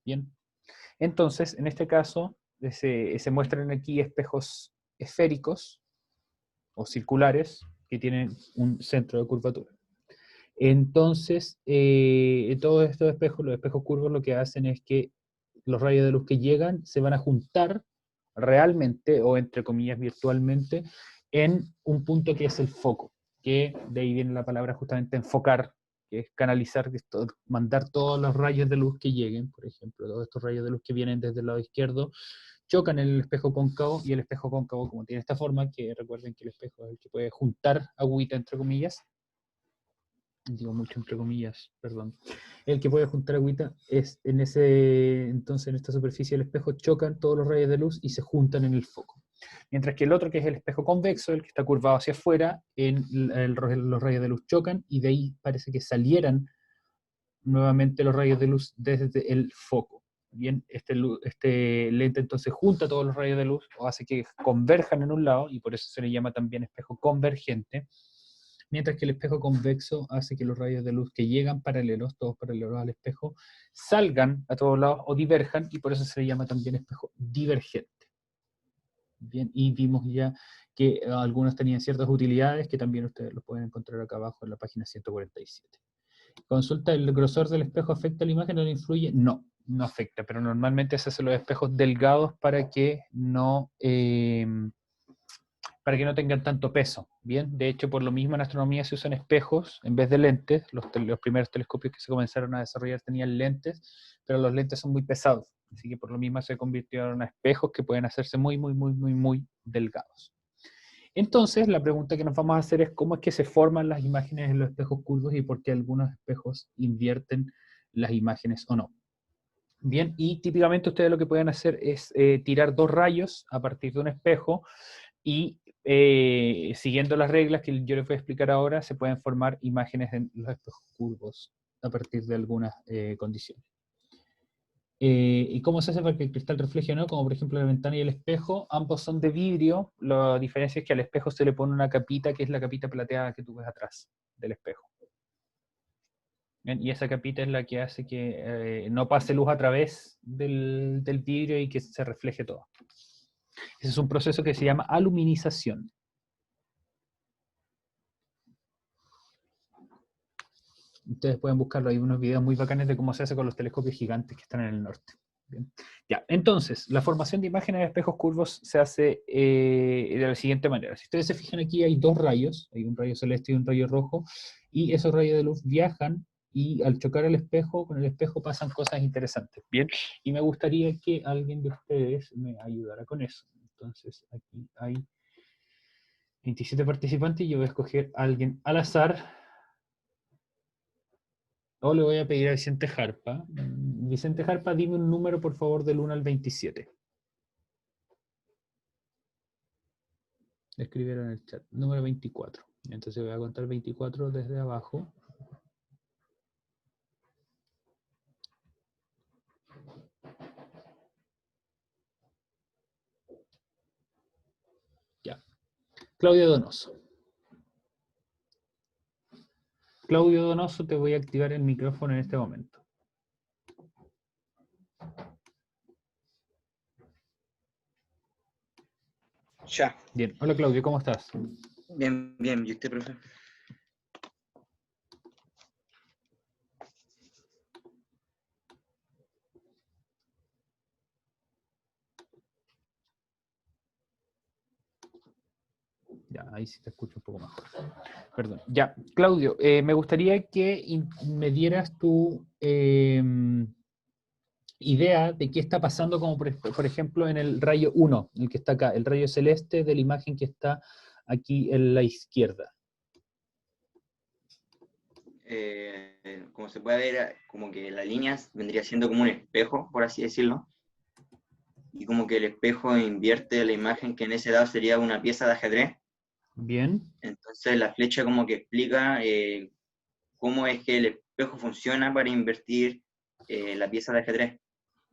Bien. Entonces, en este caso, se muestran aquí espejos esféricos o circulares que tienen un centro de curvatura. Entonces, todos estos espejos, los espejos curvos, lo que hacen es que los rayos de luz que llegan se van a juntar realmente, o entre comillas virtualmente, en un punto que es el foco, que de ahí viene la palabra justamente enfocar, que es canalizar, que es mandar todos los rayos de luz que lleguen, por ejemplo, todos estos rayos de luz que vienen desde el lado izquierdo, chocan en el espejo cóncavo, y el espejo cóncavo, como tiene esta forma, que recuerden que el espejo es el que puede juntar agüita, entre comillas, digo mucho entre comillas, perdón, el que puede juntar agüita, es en entonces en esta superficie del espejo chocan todos los rayos de luz y se juntan en el foco. Mientras que el otro, que es el espejo convexo, el que está curvado hacia afuera, los rayos de luz chocan y de ahí parece que salieran nuevamente los rayos de luz desde el foco. Bien, este lente entonces junta todos los rayos de luz o hace que converjan en un lado, y por eso se le llama también espejo convergente, mientras que el espejo convexo hace que los rayos de luz que llegan paralelos, todos paralelos al espejo, salgan a todos lados o diverjan, y por eso se le llama también espejo divergente. Bien, y vimos ya que algunos tenían ciertas utilidades que también ustedes lo pueden encontrar acá abajo en la página 147. Consulta, ¿el grosor del espejo afecta a la imagen o no influye? No, no afecta, pero normalmente se hacen los espejos delgados para que no tengan tanto peso. Bien, de hecho, por lo mismo en astronomía se usan espejos en vez de lentes. Los primeros telescopios que se comenzaron a desarrollar tenían lentes, pero los lentes son muy pesados, así que por lo mismo se convirtieron a espejos que pueden hacerse muy, muy, muy, muy, muy delgados. Entonces, la pregunta que nos vamos a hacer es cómo es que se forman las imágenes en los espejos curvos y por qué algunos espejos invierten las imágenes o no. Bien, y típicamente ustedes lo que pueden hacer es tirar dos rayos a partir de un espejo y siguiendo las reglas que yo les voy a explicar ahora, se pueden formar imágenes en los espejos curvos a partir de algunas condiciones. ¿Y cómo se hace para que el cristal refleje o no? Como por ejemplo la ventana y el espejo, ambos son de vidrio. La diferencia es que al espejo se le pone una capita, que es la capita plateada que tú ves atrás del espejo. Bien, y esa capita es la que hace que no pase luz a través del vidrio y que se refleje todo. Ese es un proceso que se llama aluminización. Ustedes pueden buscarlo, hay unos videos muy bacanes de cómo se hace con los telescopios gigantes que están en el norte. Bien. Ya, entonces, la formación de imágenes de espejos curvos se hace de la siguiente manera. Si ustedes se fijan aquí, hay dos rayos, hay un rayo celeste y un rayo rojo, y esos rayos de luz viajan, y al chocar el espejo, con el espejo pasan cosas interesantes. Bien, y me gustaría que alguien de ustedes me ayudara con eso. Entonces, aquí hay 27 participantes y yo voy a escoger a alguien al azar. O le voy a pedir a Vicente Jarpa. Vicente Jarpa, dime un número, por favor, del 1 al 27. Escribieron en el chat. Número 24. Entonces voy a contar 24 desde abajo. Ya. Claudio Donoso. Claudio Donoso, te voy a activar el micrófono en este momento. Ya. Bien. Hola Claudio, ¿cómo estás? Bien, bien. ¿Y usted, profe? Ya, ahí sí te escucho un poco mejor. Perdón. Ya, Claudio, me gustaría que me dieras tu idea de qué está pasando, como por ejemplo en el rayo 1, el que está acá, el rayo celeste de la imagen que está aquí en la izquierda. Como se puede ver, como que la línea vendría siendo como un espejo, por así decirlo. Y como que el espejo invierte la imagen que en ese lado sería una pieza de ajedrez. Bien. Entonces la flecha como que explica cómo es que el espejo funciona para invertir la pieza de ajedrez.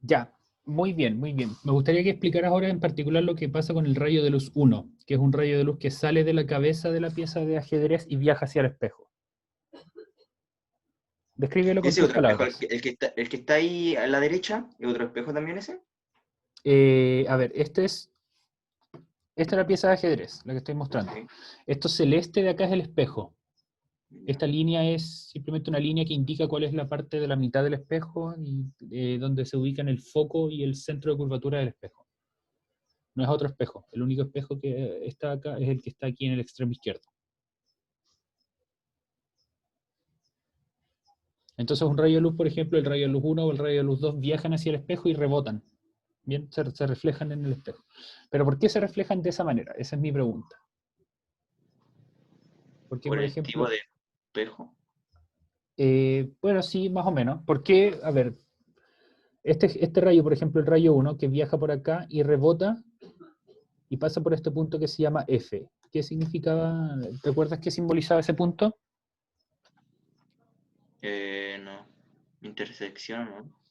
Ya, muy bien, muy bien. Me gustaría que explicaras ahora en particular lo que pasa con el rayo de luz 1, que es un rayo de luz que sale de la cabeza de la pieza de ajedrez y viaja hacia el espejo. Descríbelo con Ese tus otro espejo, palabras. el que está ahí a la derecha, ¿es otro espejo también ese? A ver, esta es la pieza de ajedrez, la que estoy mostrando. Sí. Esto celeste de acá es el espejo. Esta línea es simplemente una línea que indica cuál es la parte de la mitad del espejo y donde se ubican el foco y el centro de curvatura del espejo. No es otro espejo. El único espejo que está acá es el que está aquí en el extremo izquierdo. Entonces un rayo de luz, por ejemplo, el rayo de luz 1 o el rayo de luz 2 viajan hacia el espejo y rebotan. Bien, se reflejan en el espejo. Pero ¿por qué se reflejan de esa manera? Esa es mi pregunta. Porque, Por por el tipo ejemplo, de espejo. bueno, sí, más o menos. Porque, a ver, este rayo, por ejemplo, el rayo 1, que viaja por acá y rebota y pasa por este punto que se llama F. ¿Qué significaba? ¿Te acuerdas qué simbolizaba ese punto? No. Intersección, ¿no?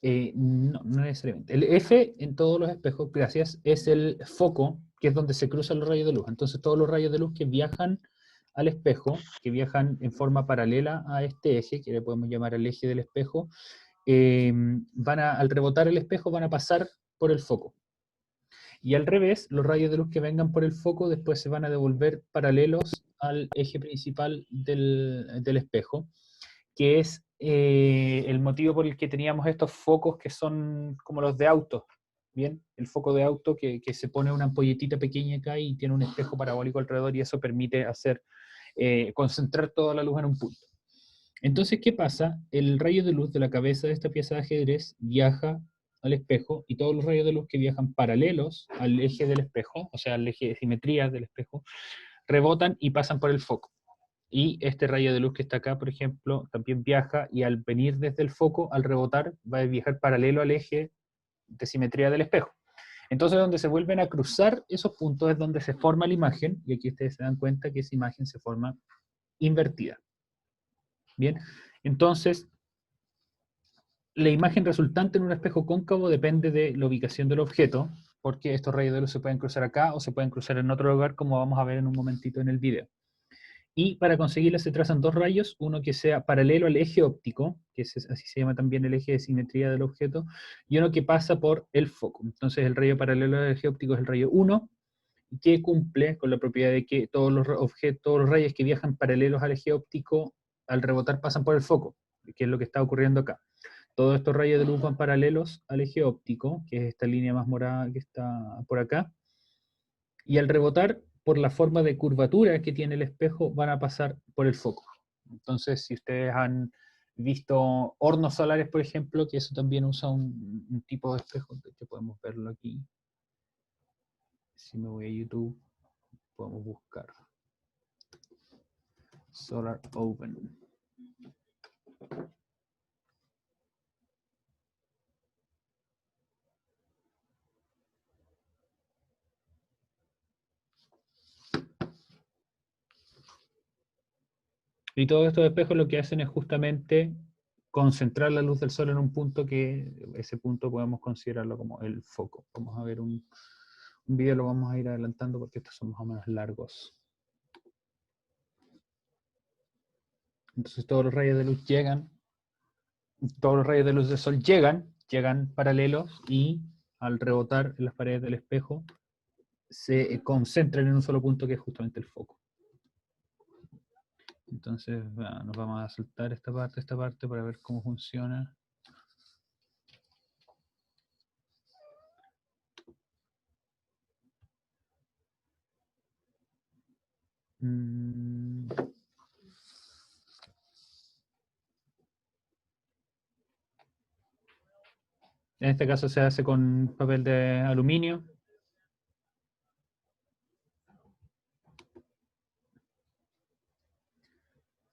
No, no necesariamente. El F en todos los espejos, gracias, es el foco, que es donde se cruzan los rayos de luz. Entonces todos los rayos de luz que viajan al espejo, que viajan en forma paralela a este eje, que le podemos llamar el eje del espejo, al rebotar el espejo van a pasar por el foco. Y al revés, los rayos de luz que vengan por el foco después se van a devolver paralelos al eje principal del espejo, que es el motivo por el que teníamos estos focos que son como los de auto. Bien, el foco de auto que se pone una ampolletita pequeña acá y tiene un espejo parabólico alrededor y eso permite concentrar toda la luz en un punto. Entonces, ¿qué pasa? El rayo de luz de la cabeza de esta pieza de ajedrez viaja al espejo y todos los rayos de luz que viajan paralelos al eje del espejo, o sea, al eje de simetría del espejo, rebotan y pasan por el foco. Y este rayo de luz que está acá, por ejemplo, también viaja y al venir desde el foco, al rebotar, va a viajar paralelo al eje de simetría del espejo. Entonces, donde se vuelven a cruzar esos puntos es donde se forma la imagen, y aquí ustedes se dan cuenta que esa imagen se forma invertida. Bien, entonces, la imagen resultante en un espejo cóncavo depende de la ubicación del objeto, porque estos rayos de luz se pueden cruzar acá o se pueden cruzar en otro lugar, como vamos a ver en un momentito en el video. Y para conseguirla se trazan dos rayos, uno que sea paralelo al eje óptico, que así se llama también el eje de simetría del objeto, y uno que pasa por el foco. Entonces el rayo paralelo al eje óptico es el rayo 1, que cumple con la propiedad de que todos los rayos que viajan paralelos al eje óptico, al rebotar pasan por el foco, que es lo que está ocurriendo acá. Todos estos rayos de luz van paralelos al eje óptico, que es esta línea más morada que está por acá, y al rebotar, por la forma de curvatura que tiene el espejo, van a pasar por el foco. Entonces, si ustedes han visto hornos solares, por ejemplo, que eso también usa un tipo de espejo, de hecho podemos verlo aquí. Si me voy a YouTube, podemos buscar Solar Oven. Y todos estos espejos lo que hacen es justamente concentrar la luz del sol en un punto que ese punto podemos considerarlo como el foco. Vamos a ver un video, lo vamos a ir adelantando porque estos son más o menos largos. Entonces todos los rayos de luz todos los rayos de luz del sol llegan paralelos y al rebotar en las paredes del espejo se concentran en un solo punto que es justamente el foco. Entonces nos vamos a saltar esta parte para ver cómo funciona. En este caso se hace con papel de aluminio.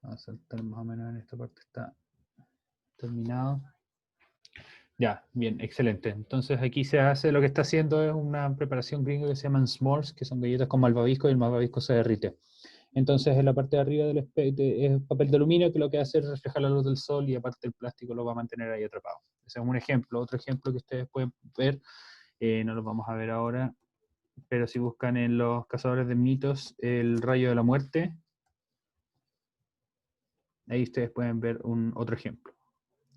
Vamos a saltar más o menos en esta parte, está terminado. Ya, bien, excelente. Entonces aquí se hace, lo que está haciendo es una preparación gringa que se llaman s'mores, que son galletas con malvavisco y el malvavisco se derrite. Entonces en la parte de arriba del es papel de aluminio que lo que hace es reflejar la luz del sol y aparte el plástico lo va a mantener ahí atrapado. Ese es un ejemplo. Otro ejemplo que ustedes pueden ver, no lo vamos a ver ahora, pero si buscan en los cazadores de mitos el rayo de la muerte, Ahí ustedes pueden ver otro ejemplo,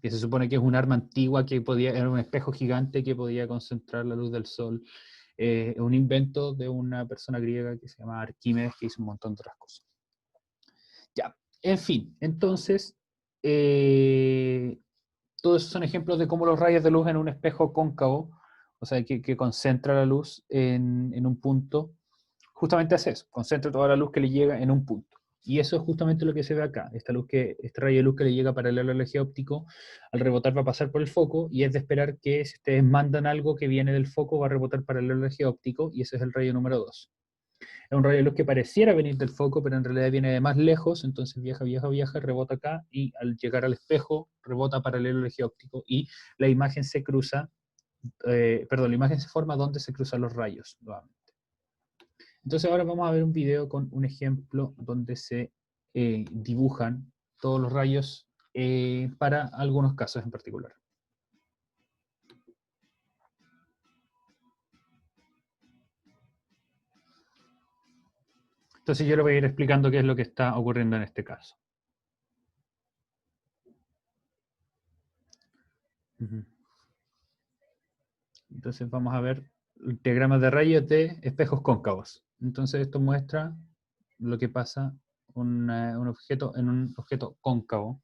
que se supone que es un arma antigua que era un espejo gigante que podía concentrar la luz del sol. Un invento de una persona griega que se llama Arquímedes, que hizo un montón de otras cosas. Ya, en fin, entonces, todos esos son ejemplos de cómo los rayos de luz en un espejo cóncavo, o sea, que concentra la luz en un punto, justamente hace eso, concentra toda la luz que le llega en un punto. Y eso es justamente lo que se ve acá. Este rayo de luz que le llega paralelo al eje óptico, al rebotar va a pasar por el foco, y es de esperar que si ustedes mandan algo que viene del foco, va a rebotar paralelo al eje óptico, y ese es el rayo número 2. Es un rayo de luz que pareciera venir del foco, pero en realidad viene de más lejos, entonces viaja, viaja, viaja, rebota acá, y al llegar al espejo, rebota paralelo al eje óptico, y la imagen se cruza, la imagen se forma donde se cruzan los rayos, nuevamente. Entonces ahora vamos a ver un video con un ejemplo donde se dibujan todos los rayos para algunos casos en particular. Entonces yo le voy a ir explicando qué es lo que está ocurriendo en este caso. Entonces vamos a ver diagramas de rayos de espejos cóncavos. Entonces esto muestra lo que pasa en un objeto cóncavo.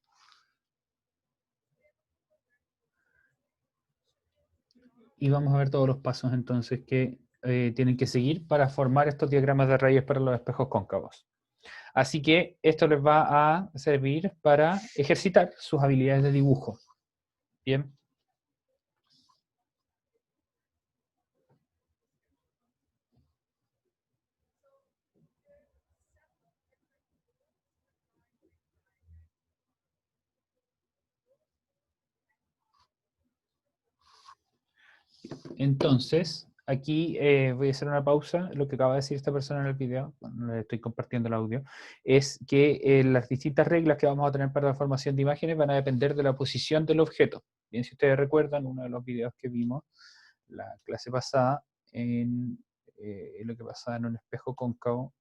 Y vamos a ver todos los pasos entonces que tienen que seguir para formar estos diagramas de rayos para los espejos cóncavos. Así que esto les va a servir para ejercitar sus habilidades de dibujo. Bien. Entonces, aquí voy a hacer una pausa. Lo que acaba de decir esta persona en el video, bueno, le estoy compartiendo el audio, es que las distintas reglas que vamos a tener para la formación de imágenes van a depender de la posición del objeto. Bien, si ustedes recuerdan, uno de los videos que vimos la clase pasada, en lo que pasaba en un espejo cóncavo,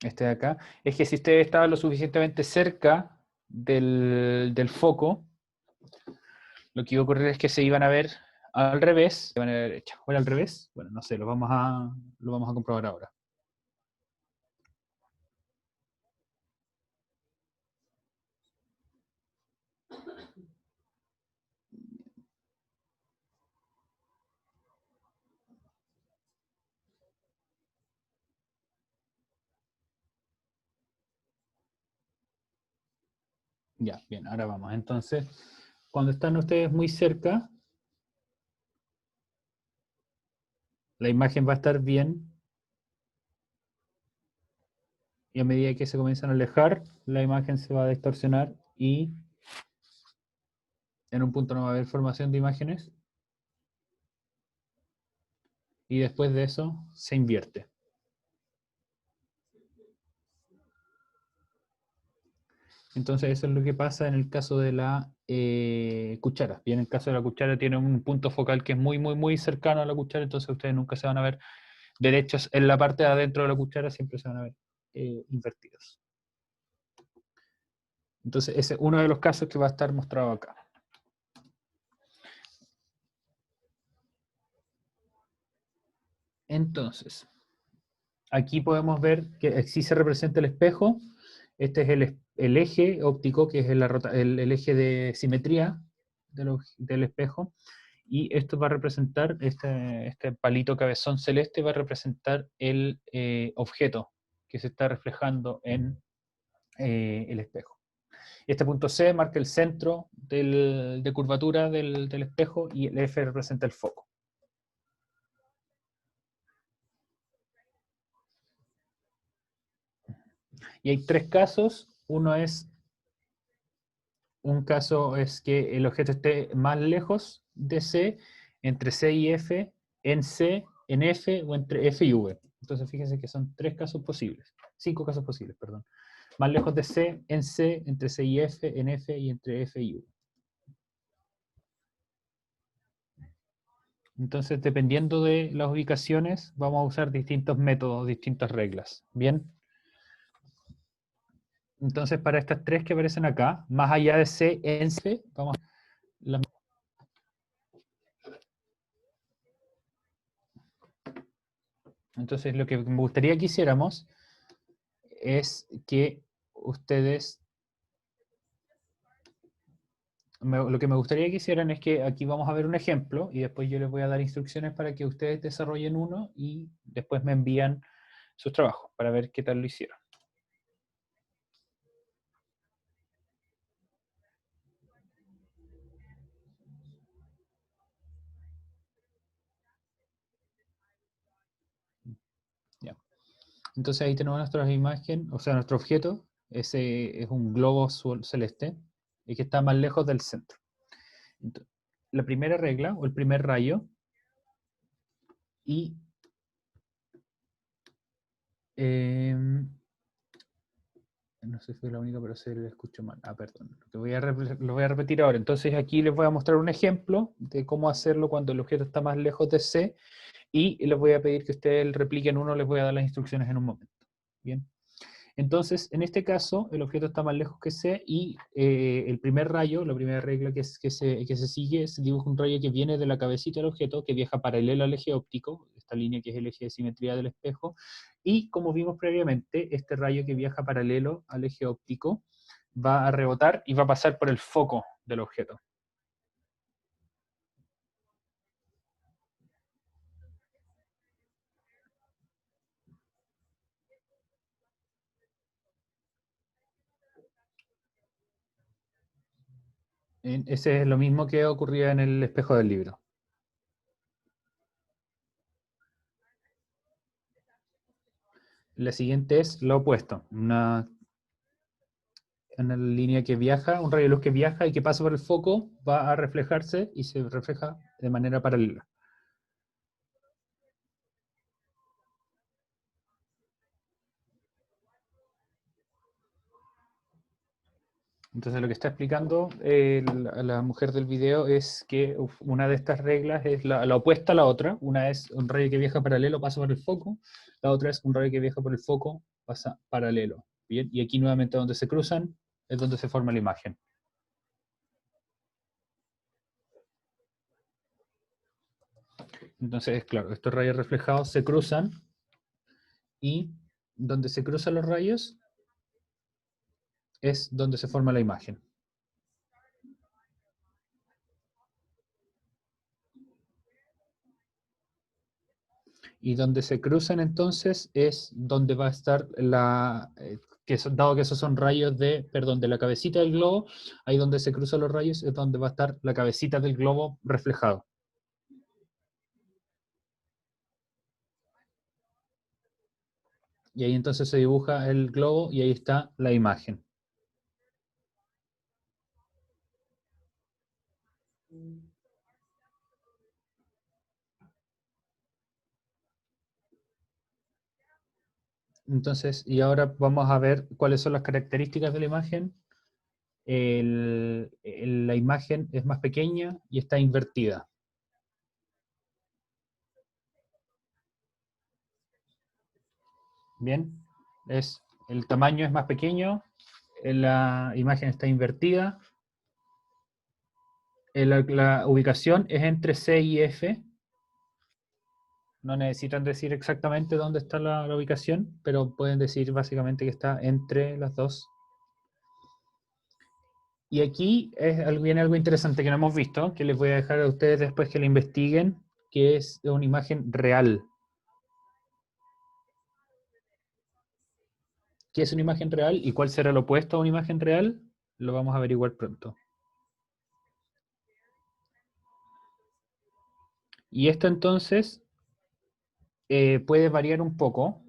este de acá, es que si ustedes estaban lo suficientemente cerca del foco, lo que iba a ocurrir es que se iban a ver al revés, de manera derecha. ¿O era al revés? Bueno, no sé, lo vamos a comprobar ahora. Ya, bien, ahora vamos. Entonces, cuando están ustedes muy cerca, la imagen va a estar bien. Y a medida que se comienzan a alejar, la imagen se va a distorsionar y en un punto no va a haber formación de imágenes. Y después de eso, se invierte. Entonces eso es lo que pasa en el caso de la cuchara. Y en el caso de la cuchara tiene un punto focal que es muy, muy, muy cercano a la cuchara, entonces ustedes nunca se van a ver derechos en la parte de adentro de la cuchara, siempre se van a ver invertidos. Entonces ese es uno de los casos que va a estar mostrado acá. Entonces, aquí podemos ver que aquí se representa el espejo. Este es el eje óptico, que es el eje de simetría del espejo. Y esto va a representar, este palito cabezón celeste va a representar el objeto que se está reflejando en el espejo. Este punto C marca el centro de curvatura del espejo y el F representa el foco. Y hay tres casos. Un caso es que el objeto esté más lejos de C, entre C y F, en C, en F o entre F y V. Entonces fíjense que son 5 casos posibles, perdón. Más lejos de C, en C, entre C y F, en F y entre F y V. Entonces, dependiendo de las ubicaciones, vamos a usar distintos métodos, distintas reglas. ¿Bien? Entonces, para estas tres que aparecen acá, más allá de C, en C, vamos a... Entonces, lo que me gustaría que hiciéramos es que ustedes... Lo que me gustaría que hicieran es que aquí vamos a ver un ejemplo y después yo les voy a dar instrucciones para que ustedes desarrollen uno y después me envían sus trabajos para ver qué tal lo hicieron. Ya. Entonces ahí tenemos nuestra imagen, o sea, nuestro objeto. Ese es un globo celeste y que está más lejos del centro. Entonces, la primera regla o el primer rayo y no sé si fue la única, pero se le escucho mal. Ah, perdón. Lo voy a repetir ahora. Entonces aquí les voy a mostrar un ejemplo de cómo hacerlo cuando el objeto está más lejos de C y les voy a pedir que ustedes repliquen uno, les voy a dar las instrucciones en un momento. Bien. Entonces, en este caso, el objeto está más lejos que C y el primer rayo, la primera regla que se sigue, se dibuja un rayo que viene de la cabecita del objeto, que viaja paralelo al eje óptico, esta línea que es el eje de simetría del espejo, y como vimos previamente, este rayo que viaja paralelo al eje óptico va a rebotar y va a pasar por el foco del objeto. Ese es lo mismo que ocurría en el espejo del libro. La siguiente es lo opuesto, una línea que viaja, un rayo de luz que viaja y que pasa por el foco, va a reflejarse y se refleja de manera paralela. Entonces lo que está explicando la mujer del video es que una de estas reglas es la opuesta a la otra. Una es un rayo que viaja paralelo, pasa por el foco. La otra es un rayo que viaja por el foco, pasa paralelo. ¿Bien? Y aquí nuevamente donde se cruzan es donde se forma la imagen. Entonces, claro, estos rayos reflejados se cruzan y donde se cruzan los rayos es donde se forma la imagen. Y donde se cruzan entonces es donde va a estar dado que esos son rayos de la cabecita del globo, ahí donde se cruzan los rayos es donde va a estar la cabecita del globo reflejado. Y ahí entonces se dibuja el globo y ahí está la imagen. Entonces, y ahora vamos a ver cuáles son las características de la imagen. La imagen es más pequeña y está invertida. Bien, el tamaño es más pequeño, la imagen está invertida, la ubicación es entre C y F. No necesitan decir exactamente dónde está la ubicación, pero pueden decir básicamente que está entre las dos. Y aquí viene algo interesante que no hemos visto, que les voy a dejar a ustedes después que lo investiguen, que es una imagen real. ¿Qué es una imagen real y cuál será lo opuesto a una imagen real? Lo vamos a averiguar pronto. Y esto entonces puede variar un poco,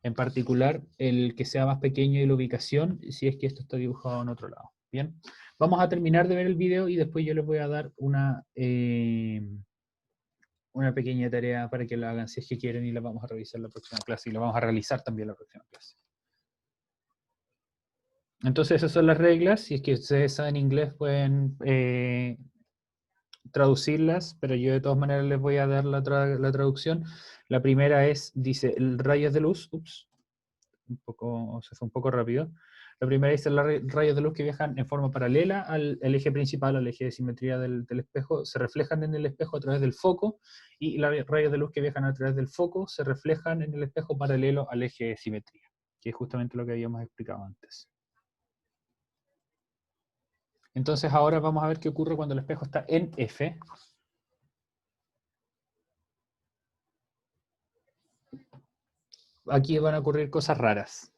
en particular el que sea más pequeño y la ubicación, si es que esto está dibujado en otro lado. Bien, vamos a terminar de ver el video y después yo les voy a dar una pequeña tarea para que la hagan si es que quieren y la vamos a revisar la próxima clase y la vamos a realizar también la próxima clase. Entonces esas son las reglas, si es que ustedes saben inglés pueden traducirlas, pero yo de todas maneras les voy a dar la traducción. La primera es, dice, rayos de luz, se fue un poco rápido. La primera dice rayos de luz que viajan en forma paralela al eje principal, al eje de simetría del espejo, se reflejan en el espejo a través del foco, y los rayos de luz que viajan a través del foco se reflejan en el espejo paralelo al eje de simetría, que es justamente lo que habíamos explicado antes. Entonces ahora vamos a ver qué ocurre cuando el espejo está en F. Aquí van a ocurrir cosas raras.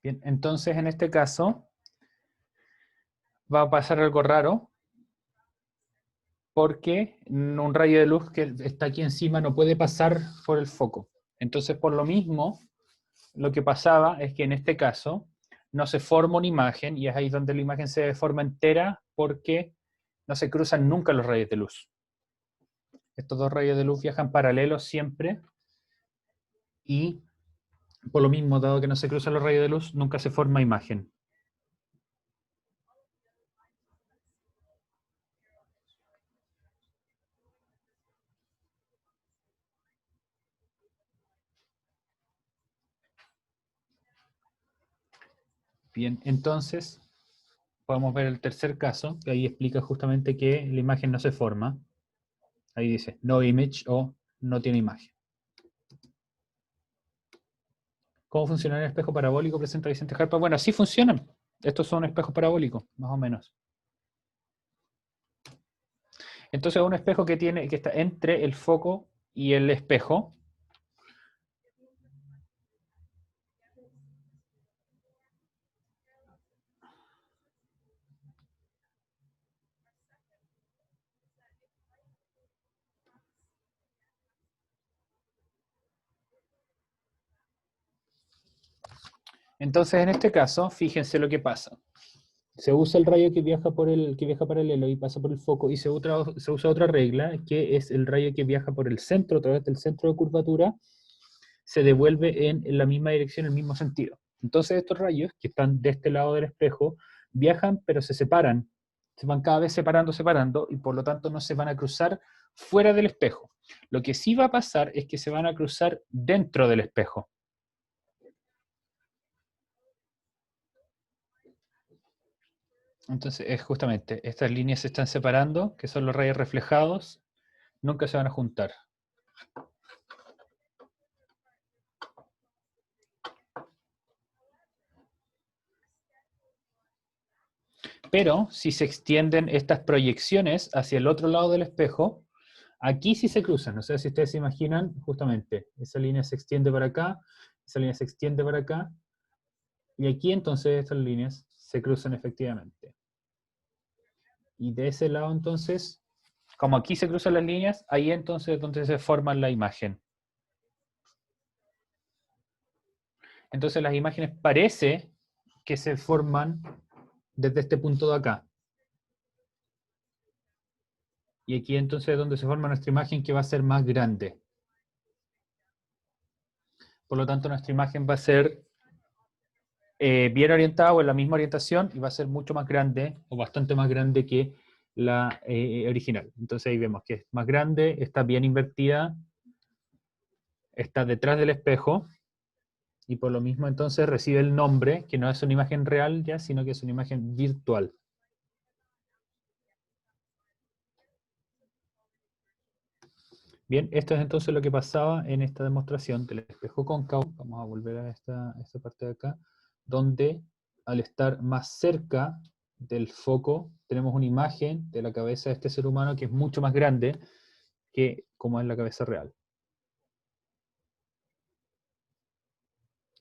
Bien, entonces en este caso va a pasar algo raro, porque un rayo de luz que está aquí encima no puede pasar por el foco. Entonces, por lo mismo, lo que pasaba es que en este caso no se forma una imagen, y es ahí donde la imagen se forma entera, porque no se cruzan nunca los rayos de luz. Estos dos rayos de luz viajan paralelos siempre, y por lo mismo, dado que no se cruzan los rayos de luz, nunca se forma imagen. Bien, entonces podemos ver el tercer caso, que ahí explica justamente que la imagen no se forma. Ahí dice, no image, o no tiene imagen. ¿Cómo funciona el espejo parabólico? Presenta Vicente Jarpa. Bueno, así funcionan. Estos son espejos parabólicos, más o menos. Entonces es un espejo que está entre el foco y el espejo. Entonces, en este caso, fíjense lo que pasa. Se usa el rayo que viaja que viaja paralelo y pasa por el foco, y se usa otra regla, que es el rayo que viaja por el centro, a través del centro de curvatura, se devuelve en la misma dirección, en el mismo sentido. Entonces estos rayos, que están de este lado del espejo, viajan, pero se separan. Se van cada vez separando, y por lo tanto no se van a cruzar fuera del espejo. Lo que sí va a pasar es que se van a cruzar dentro del espejo. Entonces, es justamente, estas líneas se están separando, que son los rayos reflejados, nunca se van a juntar. Pero si se extienden estas proyecciones hacia el otro lado del espejo, aquí sí se cruzan. No sé si ustedes se imaginan, justamente, esa línea se extiende para acá, esa línea se extiende para acá, y aquí entonces estas líneas se cruzan efectivamente. Y de ese lado entonces, como aquí se cruzan las líneas, ahí entonces es donde se forma la imagen. Entonces las imágenes parece que se forman desde este punto de acá. Y aquí entonces es donde se forma nuestra imagen, que va a ser más grande. Por lo tanto, nuestra imagen va a ser bien orientada o en la misma orientación, y va a ser mucho más grande o bastante más grande que la original. Entonces ahí vemos que es más grande, está bien invertida, está detrás del espejo, y por lo mismo entonces recibe el nombre, que no es una imagen real ya, sino que es una imagen virtual. Bien, esto es entonces lo que pasaba en esta demostración del espejo cóncavo. Vamos a volver a esta parte de acá, donde al estar más cerca del foco tenemos una imagen de la cabeza de este ser humano que es mucho más grande que como es la cabeza real.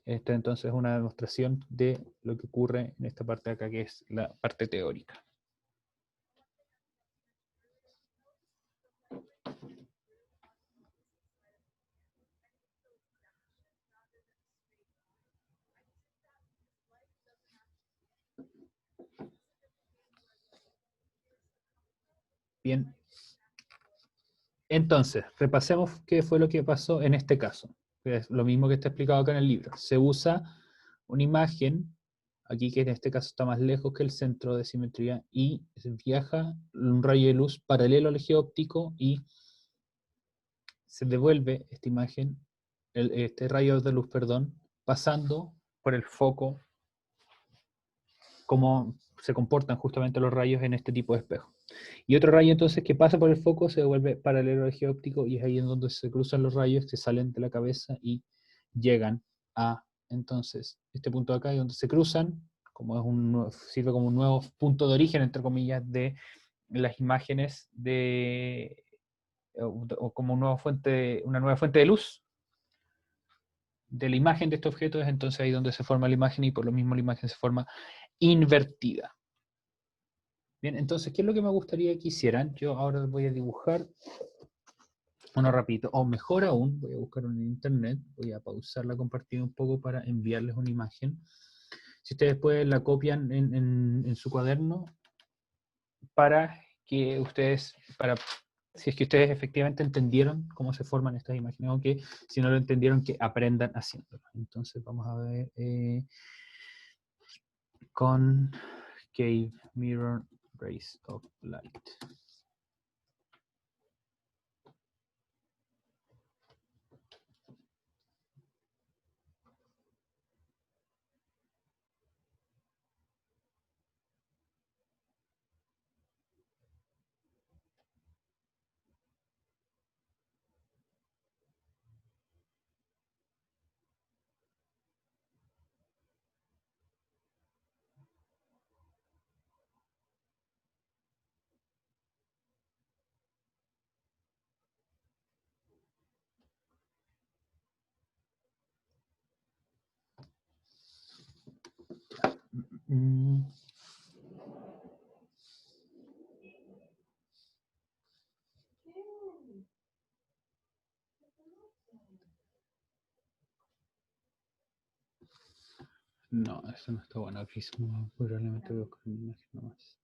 Esta entonces es una demostración de lo que ocurre en esta parte de acá, que es la parte teórica. Bien. Entonces, repasemos qué fue lo que pasó en este caso. Es lo mismo que está explicado acá en el libro. Se usa una imagen, aquí que en este caso está más lejos que el centro de simetría, y viaja un rayo de luz paralelo al eje óptico y se devuelve esta imagen, este rayo de luz, perdón, pasando por el foco, como se comportan justamente los rayos en este tipo de espejo. Y otro rayo entonces que pasa por el foco se devuelve paralelo al eje óptico y es ahí en donde se cruzan los rayos que salen de la cabeza y llegan a, entonces, este punto de acá, y donde se cruzan, como es sirve como un nuevo punto de origen, entre comillas, de las imágenes o como una nueva fuente de luz de la imagen de este objeto, es entonces ahí donde se forma la imagen y por lo mismo la imagen se forma invertida. Bien, entonces, ¿qué es lo que me gustaría que hicieran? Yo ahora voy a dibujar uno rapidito, o mejor aún, voy a buscar en internet, voy a pausar la compartida un poco para enviarles una imagen. Si ustedes pueden, la copian en su cuaderno para que ustedes, si es que ustedes efectivamente entendieron cómo se forman estas imágenes, o que si no lo entendieron, que aprendan haciéndolo. Entonces vamos a ver con Cave Mirror Rays of Light. Mm. No, eso no está bueno. Aquí probablemente voy a buscar una imagen nomás.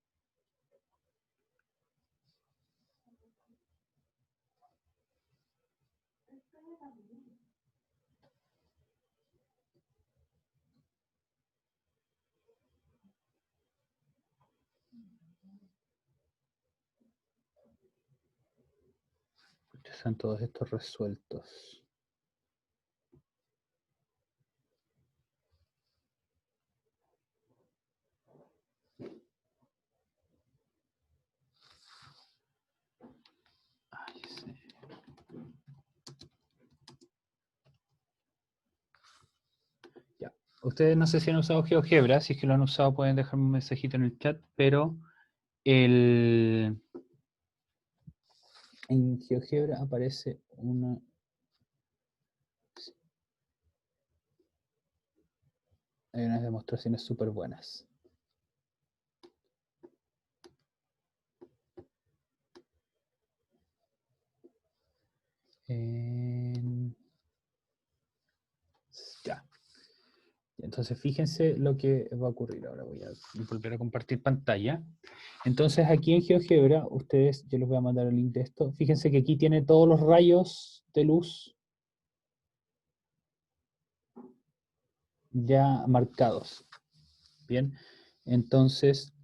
Están todos estos resueltos. Ay, sí. Ya. Ustedes no sé si han usado GeoGebra, si es que lo han usado pueden dejarme un mensajito en el chat, pero en GeoGebra aparece hay unas demostraciones súper buenas. Ya. Entonces fíjense lo que va a ocurrir. Ahora voy a volver a compartir pantalla. Entonces aquí en GeoGebra, ustedes, yo les voy a mandar el link de esto. Fíjense que aquí tiene todos los rayos de luz ya marcados. Bien, entonces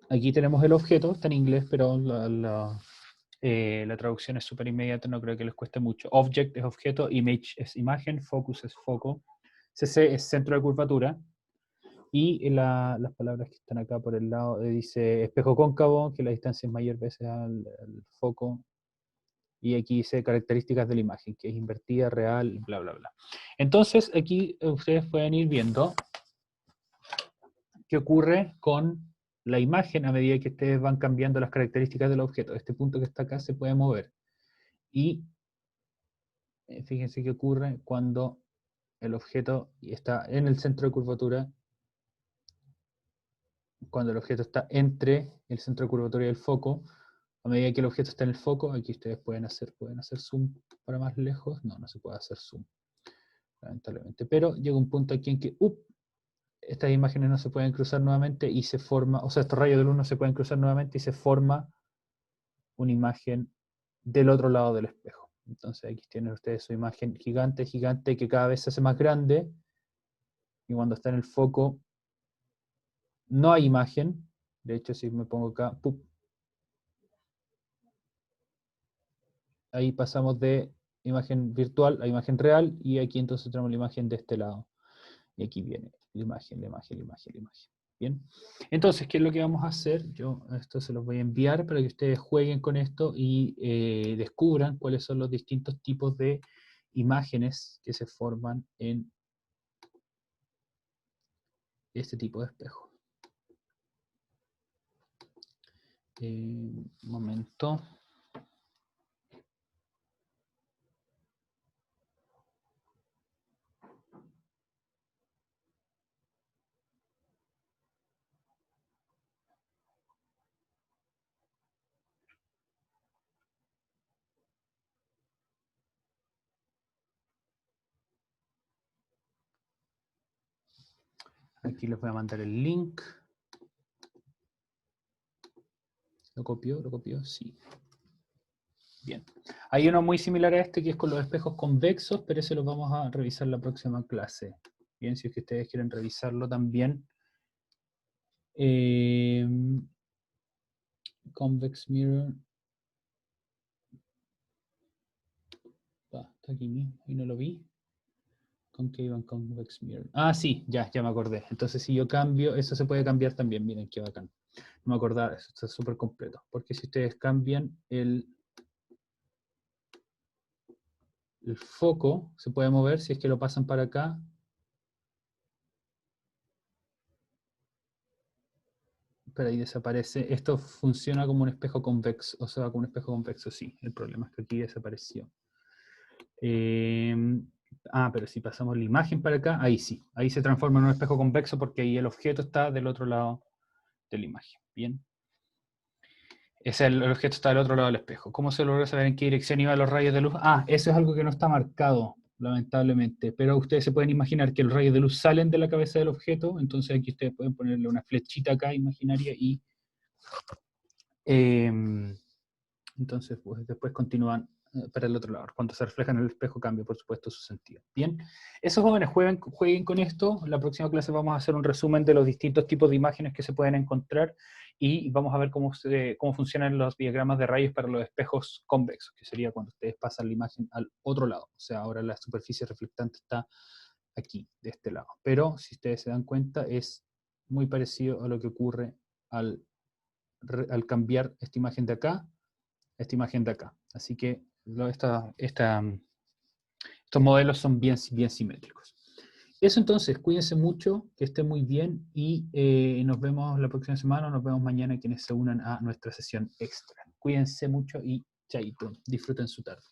aquí tenemos el objeto, está en inglés, pero la traducción es súper inmediata, no creo que les cueste mucho. Object es objeto, image es imagen, focus es foco, CC es centro de curvatura, y las palabras que están acá por el lado dice espejo cóncavo, que la distancia es mayor veces al foco, y aquí dice características de la imagen, que es invertida, real, bla, bla, bla. Entonces aquí ustedes pueden ir viendo qué ocurre con la imagen a medida que ustedes van cambiando las características del objeto. Este punto que está acá se puede mover. Y fíjense qué ocurre cuando el objeto está en el centro de curvatura, cuando el objeto está entre el centro de curvatura y el foco. A medida que el objeto está en el foco, aquí ustedes pueden hacer zoom para más lejos. No, no se puede hacer zoom, lamentablemente. Pero llega un punto aquí en que estas imágenes no se pueden cruzar nuevamente y se forma, o sea, estos rayos de luz no se pueden cruzar nuevamente y se forma una imagen del otro lado del espejo. Entonces aquí tienen ustedes su imagen gigante, gigante, que cada vez se hace más grande, y cuando está en el foco no hay imagen. De hecho, si me pongo acá, ¡pup!, ahí pasamos de imagen virtual a imagen real, y aquí entonces tenemos la imagen de este lado. Y aquí viene la imagen, la imagen, la imagen, la imagen. Bien. Entonces, ¿qué es lo que vamos a hacer? Yo esto se los voy a enviar para que ustedes jueguen con esto y descubran cuáles son los distintos tipos de imágenes que se forman en este tipo de espejo. Un momento. Aquí les voy a mandar el link. ¿Lo copió? ¿Lo copió? Sí. Bien. Hay uno muy similar a este que es con los espejos convexos, pero ese lo vamos a revisar en la próxima clase. Bien, si es que ustedes quieren revisarlo también. Convex mirror. Está aquí mismo y no lo vi. Concave and convex mirror. Ah, sí, ya me acordé. Entonces si yo cambio, eso se puede cambiar también. Miren qué bacán. No me acordaba, eso está súper completo. Porque si ustedes cambian el foco, se puede mover si es que lo pasan para acá. Pero ahí desaparece. Esto funciona como un espejo convexo, o sea, como un espejo convexo, sí. El problema es que aquí desapareció. Pero si pasamos la imagen para acá, ahí sí. Ahí se transforma en un espejo convexo porque ahí el objeto está del otro lado de la imagen. Bien. El objeto está del otro lado del espejo. ¿Cómo se logra saber en qué dirección iban los rayos de luz? Eso es algo que no está marcado, lamentablemente. Pero ustedes se pueden imaginar que los rayos de luz salen de la cabeza del objeto. Entonces aquí ustedes pueden ponerle una flechita acá imaginaria y entonces pues, después continúan para el otro lado. Cuando se reflejan en el espejo cambia, por supuesto, su sentido. Bien, esos jóvenes jueguen con esto. En la próxima clase vamos a hacer un resumen de los distintos tipos de imágenes que se pueden encontrar y vamos a ver cómo funcionan los diagramas de rayos para los espejos convexos, que sería cuando ustedes pasan la imagen al otro lado. O sea, ahora la superficie reflectante está aquí, de este lado. Pero, si ustedes se dan cuenta, es muy parecido a lo que ocurre al cambiar esta imagen de acá, esta imagen de acá. Así que estos modelos son bien simétricos. Eso entonces, cuídense mucho, que estén muy bien y nos vemos la próxima semana, nos vemos mañana quienes se unan a nuestra sesión extra. Cuídense mucho y chaito, disfruten su tarde.